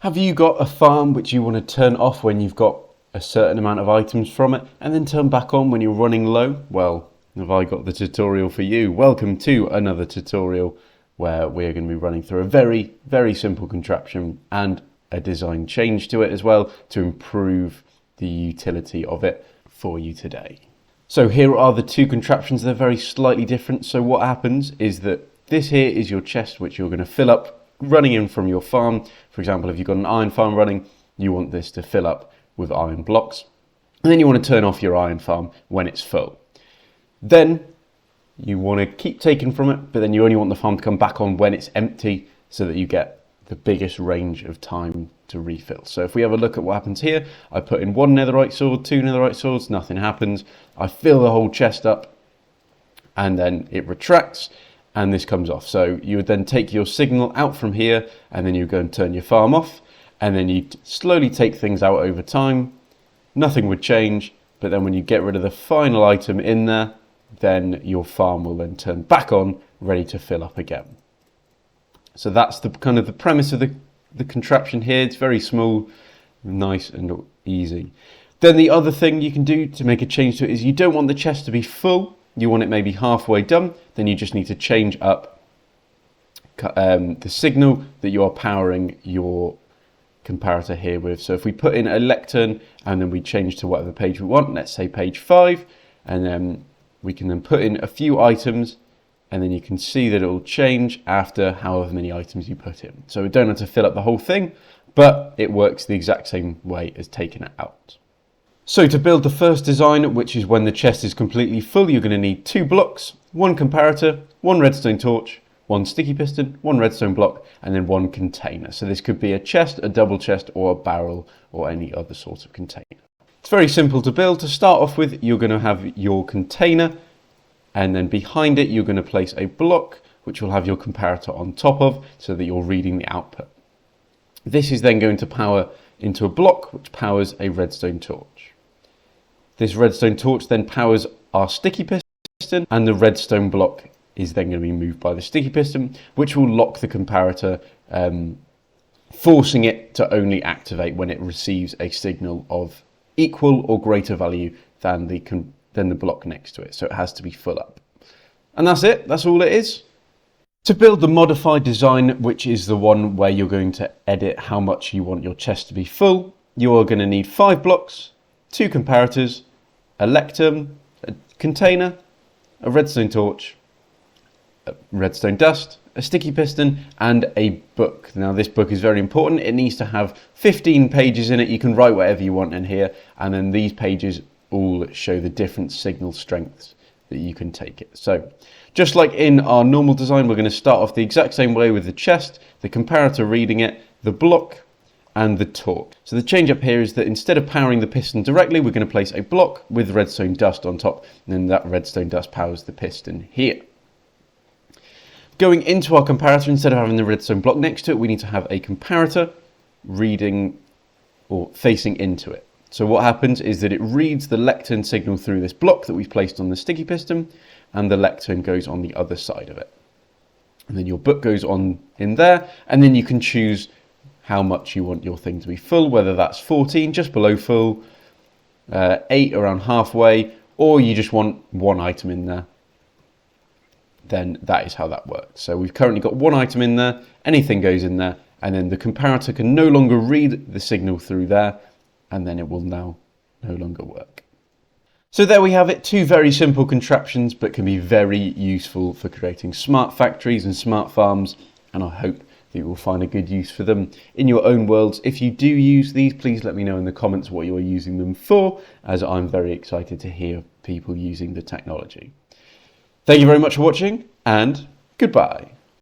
Have you got a farm which you want to turn off when you've got a certain amount of items from it and then turn back on when you're running low? Well, have I got the tutorial for you. Welcome to another tutorial where we're going to be running through a very, very simple contraption and a design change to it as well to improve the utility of it for you today. So here are the two contraptions. They're very slightly different. So what happens is that this here is your chest which you're going to fill up running in from your farm. For example, if you've got an iron farm running, you want this to fill up with iron blocks. And then you want to turn off your iron farm when it's full. Then you want to keep taking from it, but then you only want the farm to come back on when it's empty so that you get the biggest range of time to refill. So if we have a look at what happens here, I put in one netherite sword, two netherite swords, nothing happens. I fill the whole chest up and then it retracts and this comes off. So you would then take your signal out from here and then you go and turn your farm off and then you slowly take things out over time. Nothing would change, but then when you get rid of the final item in there, then your farm will then turn back on, ready to fill up again. So that's the kind of the premise of the contraption here. It's very small, nice and easy. Then the other thing you can do to make a change to it is you don't want the chest to be full. You want it maybe halfway done. Then you just need to change up the signal that you are powering your comparator here with. So if we put in a lectern and then we change to whatever page we want, let's say page 5, and then we can then put in a few items and then you can see that it will change after however many items you put in. So we don't have to fill up the whole thing, but it works the exact same way as taking it out. So to build the first design, which is when the chest is completely full, you're going to need 2 blocks, 1 comparator, 1 redstone torch, 1 sticky piston, 1 redstone block, and then 1 container. So this could be a chest, a double chest, or a barrel, or any other sort of container. It's very simple to build. To start off with, you're going to have your container, and then behind it, you're going to place a block, which will have your comparator on top of, so that you're reading the output. This is then going to power into a block, which powers a redstone torch. This redstone torch then powers our sticky piston, and the redstone block is then going to be moved by the sticky piston, which will lock the comparator, forcing it to only activate when it receives a signal of equal or greater value than the block next to it. So it has to be full up. And that's it. That's all it is. To build the modified design, which is the one where you're going to edit how much you want your chest to be full, you are going to need 5 blocks, 2 comparators, a lectern, a container, a redstone torch, a redstone dust, a sticky piston, and a book. Now this book is very important. It needs to have 15 pages in it. You can write whatever you want in here, and then these pages all show the different signal strengths that you can take it. So just like in our normal design, we're going to start off the exact same way with the chest, the comparator reading it, the block, and the torch. So the change up here is that instead of powering the piston directly, we're going to place a block with redstone dust on top, and then that redstone dust powers the piston here. Going into our comparator, instead of having the redstone block next to it, we need to have a comparator reading or facing into it. So what happens is that it reads the lectern signal through this block that we've placed on the sticky piston, and the lectern goes on the other side of it. And then your book goes on in there, and then you can choose how much you want your thing to be full, whether that's 14, just below full, 8 around halfway, or you just want 1 item in there. Then that is how that works. So we've currently got 1 item in there, anything goes in there, and then the comparator can no longer read the signal through there, and then it will now no longer work. So there we have it, 2 very simple contraptions, but can be very useful for creating smart factories and smart farms, and I hope that you will find a good use for them in your own worlds. If you do use these, please let me know in the comments what you're using them for, as I'm very excited to hear people using the technology. Thank you very much for watching, and goodbye.